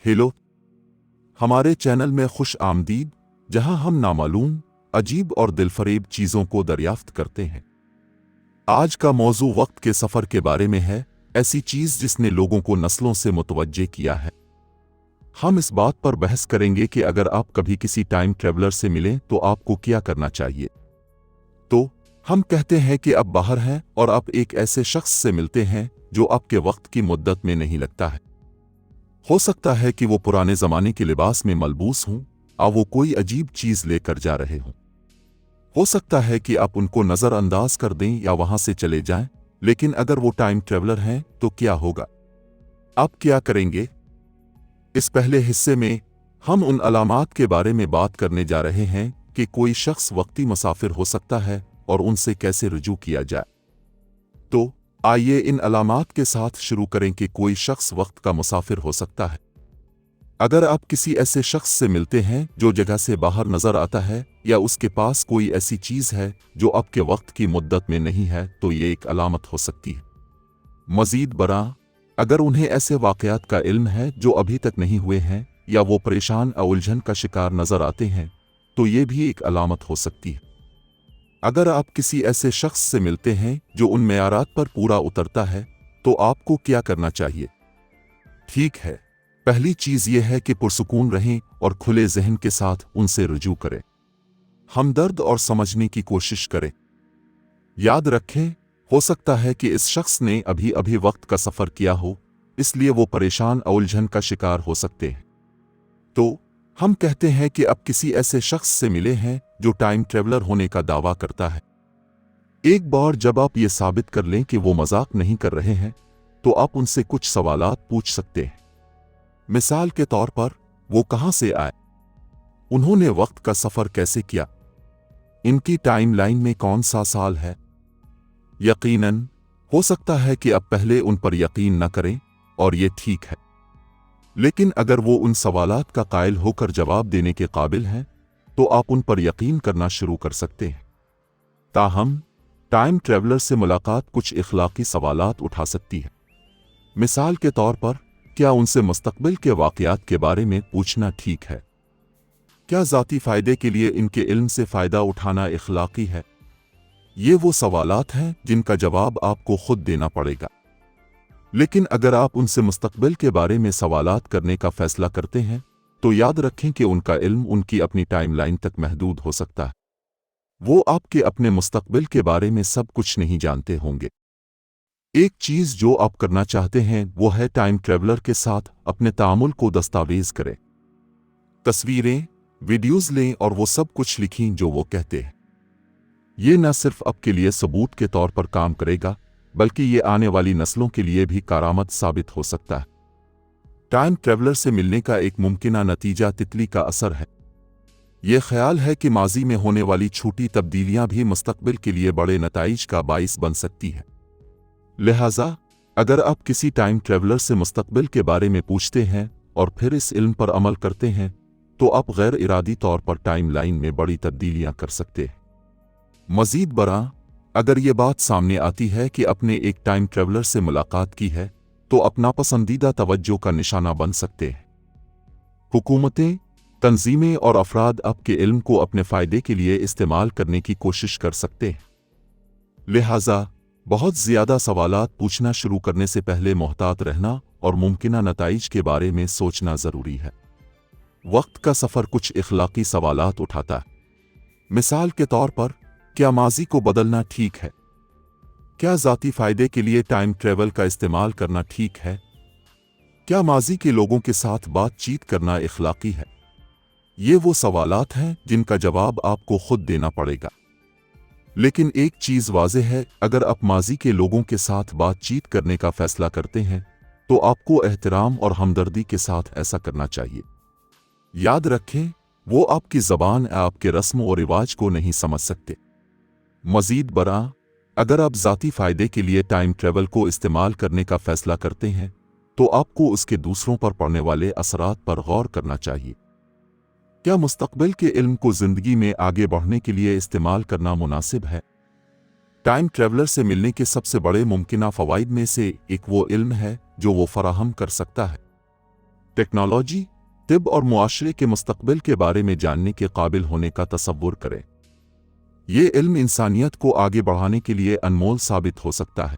Hello, हमारे channel में खुश आमदीद, जहां हम नामालूम, अजीब और दिलफरेब चीज़ों को दरियाफ्त करते हैं। आज का मौजू वक्त के सफ़र के बारे में है, ऐसी चीज़ जिसने लोगों को नस्लों से मुतवज्जे किया है। हम इस बात पर बहस करेंगे कि अगर आप कभी किसी टाइम ट्रेवलर से मिलें तो आपको क्या करना चाहिए। तो हम कहते हैं कि आप बाहर हैं और आप एक ऐसे शख्स से मिलते हैं जो आपके वक्त की मुद्दत में नहीं लगता है। हो सकता है कि वो पुराने ज़माने के लिबास में मलबूस हों या वो कोई अजीब चीज़ लेकर जा रहे हों। हो सकता है कि आप उनको नज़रअंदाज कर दें या वहां से चले जाएं, लेकिन अगर वो टाइम ट्रेवलर हैं तो क्या होगा? आप क्या करेंगे? इस पहले हिस्से में हम उन अलामात के बारे में बात करने जा रहे हैं कि कोई शख्स वक्ती मुसाफिर हो सकता है और उनसे कैसे रुजू किया जाए। तो आइए इन अलामात के साथ शुरू करें कि कोई शख्स वक्त का मुसाफिर हो सकता है। अगर आप किसी ऐसे शख्स से मिलते हैं जो जगह से बाहर नजर आता है या उसके पास कोई ऐसी चीज है जो आपके वक्त की मुद्दत में नहीं है, तो ये एक अलामत हो सकती है। मजीद बरा, अगर उन्हें ऐसे वाकयात का इल्म है जो अभी तक नहीं हुए हैं या वो परेशान या उलझन का शिकार नजर आते हैं, तो ये भी एक अलामत हो सकती है। अगर आप किसी ऐसे शख्स से मिलते हैं जो उन मेयारात पर पूरा उतरता है, तो आपको क्या करना चाहिए? ठीक है, पहली चीज यह है कि पुरसुकून रहें और खुले जहन के साथ उनसे रुजू करें। हमदर्द और समझने की कोशिश करें। याद रखें, हो सकता है कि इस शख्स ने अभी अभी वक्त का सफर किया हो, इसलिए वो परेशान और उलझन का शिकार हो सकते हैं। तो हम कहते हैं कि अब किसी ऐसे शख्स से मिले हैं जो टाइम ट्रेवलर होने का दावा करता है। एक बार जब आप ये साबित कर लें कि वो मजाक नहीं कर रहे हैं, तो आप उनसे कुछ सवालात पूछ सकते हैं। मिसाल के तौर पर, वो कहां से आए, उन्होंने वक्त का सफर कैसे किया, इनकी टाइमलाइन में कौन सा साल है। यकीनन हो सकता है कि आप पहले उन पर यकीन न करें, और ये ठीक है। लेकिन अगर वो उन सवालात का कायल होकर जवाब देने के काबिल हैं, तो आप उन पर यकीन करना शुरू कर सकते हैं। ताहम टाइम ट्रेवलर से मुलाकात कुछ इखलाकी सवालात उठा सकती है। मिसाल के तौर पर, क्या उनसे मुस्तकबिल के वाक़यात के बारे में पूछना ठीक है? क्या ज़ाती फ़ायदे के लिए इनके इल्म से फ़ायदा उठाना इखलाकी है? ये वो सवालात हैं जिनका जवाब आपको खुद देना पड़ेगा। लेकिन अगर आप उनसे मुस्तकबिल के बारे में सवालात करने का फ़ैसला करते हैं, तो याद रखें कि उनका इल्म उनकी अपनी टाइमलाइन तक महदूद हो सकता है। वो आपके अपने मुस्तकबिल के बारे में सब कुछ नहीं जानते होंगे। एक चीज़ जो आप करना चाहते हैं वो है टाइम ट्रेवलर के साथ अपने तामुल को दस्तावेज करें। तस्वीरें, वीडियोज़ लें और वो सब कुछ लिखें जो वो कहते हैं। ये न सिर्फ आपके लिए सबूत के तौर पर काम करेगा, बल्कि ये आने वाली नस्लों के लिए भी कारामत साबित हो सकता है। टाइम ट्रेवलर से मिलने का एक मुमकिना नतीजा तितली का असर है। ये ख्याल है कि माजी में होने वाली छोटी तब्दीलियां भी मुस्तकबिल के लिए बड़े नताइज का बाइस बन सकती है। लिहाजा अगर आप किसी टाइम ट्रेवलर से मुस्तकबिल के बारे में पूछते हैं और फिर इस इल्म पर अमल करते हैं, तो आप गैर इरादी तौर पर टाइम लाइन में बड़ी तब्दीलियां कर सकते हैं। मजीद बरा, अगर ये बात सामने आती है कि आपने एक टाइम ट्रेवलर से मुलाकात की है, तो अपना पसंदीदा तवज्जो का निशाना बन सकते हैं। हुकूमतें, तंजीमें और अफराद आपके इल्म को अपने फ़ायदे के लिए इस्तेमाल करने की कोशिश कर सकते हैं। लिहाजा बहुत ज़्यादा सवालात पूछना शुरू करने से पहले मोहतात रहना और मुमकिना नताइज के बारे में सोचना ज़रूरी है। वक्त का सफ़र कुछ इखलाकी सवालात उठाता है। मिसाल के तौर पर, क्या माजी को बदलना ठीक है? क्या ज़ाती फ़ायदे के लिए टाइम ट्रेवल का इस्तेमाल करना ठीक है? क्या माजी के लोगों के साथ बातचीत करना इखलाकी है? ये वो सवालात हैं जिनका जवाब आपको खुद देना पड़ेगा। लेकिन एक चीज़ वाज़ेह है, अगर आप माजी के लोगों के साथ बातचीत करने का फ़ैसला करते हैं, तो आपको एहतराम और हमदर्दी के साथ ऐसा करना चाहिए। याद रखें, वो आपकी ज़बान या आपके रस्म और रिवाज को नहीं समझ सकते। मज़ीद बरा, अगर आप ज़ाती फ़ायदे के लिए टाइम ट्रेवल को इस्तेमाल करने का फ़ैसला करते हैं, तो आपको उसके दूसरों पर पड़ने वाले असरात पर गौर करना चाहिए। क्या मुस्तकबिल के इल्म को ज़िंदगी में आगे बढ़ने के लिए इस्तेमाल करना मुनासिब है? टाइम ट्रेवलर से मिलने के सबसे बड़े मुमकिना फ़वाइद में से एक वो इल्म है जो वो फराहम कर सकता है। टेक्नोलॉजी, तिब और मुआशरे के मुस्तकबिल के बारे में जानने के काबिल होने का तसव्वुर करें। ये इल्म इंसानियत को आगे बढ़ाने के लिए अनमोल साबित हो सकता है।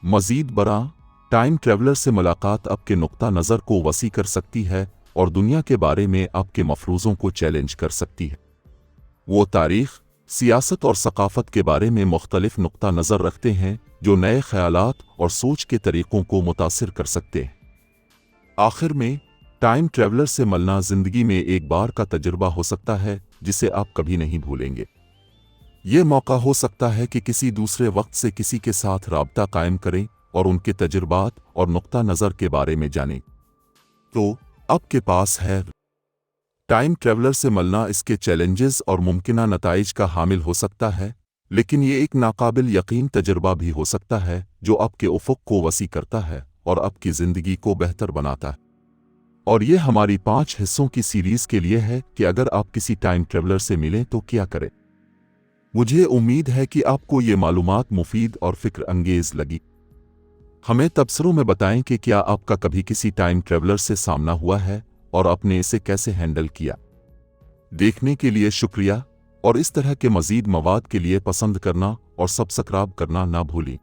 मज़ीद बरा, टाइम ट्रैवलर से मुलाकात आपके नुक्ता नज़र को वसी कर सकती है और दुनिया के बारे में आपके मफरूज़ों को चैलेंज कर सकती है। वो तारीख़, सियासत और सकाफ़त के बारे में मुख्तलिफ नुक्ता नज़र रखते हैं जो नए ख़यालात और सोच के तरीक़ों को मुतासिर कर सकते हैं। आखिर में, टाइम ट्रैवलर से मिलना ज़िंदगी में एक बार का तजुर्बा हो सकता है जिसे आप कभी नहीं भूलेंगे। ये मौका हो सकता है कि किसी दूसरे वक्त से किसी के साथ राब्ता कायम करें और उनके तजुर्बात और नुक्ता नज़र के बारे में जानें। तो आपके पास है टाइम ट्रैवलर से मिलना। इसके चैलेंजेस और मुमकिना नताइज का हामिल हो सकता है, लेकिन ये एक नाकाबिल यकीन तजुर्बा भी हो सकता है जो आपके उफ़ुक़ को वसी करता है और आपकी ज़िंदगी को बेहतर बनाता है। और ये हमारी 5 हिस्सों की सीरीज़ के लिए है कि अगर आप किसी टाइम ट्रैवलर से मिलें तो क्या करें। मुझे उम्मीद है कि आपको ये मालूमात मुफीद और फ़िक्र अंगेज़ लगी। हमें तबसरों में बताएं कि क्या आपका कभी किसी टाइम ट्रैवलर से सामना हुआ है और आपने इसे कैसे हैंडल किया। देखने के लिए शुक्रिया, और इस तरह के मज़ीद मवाद के लिए पसंद करना और सब्सक्राइब करना ना भूलें।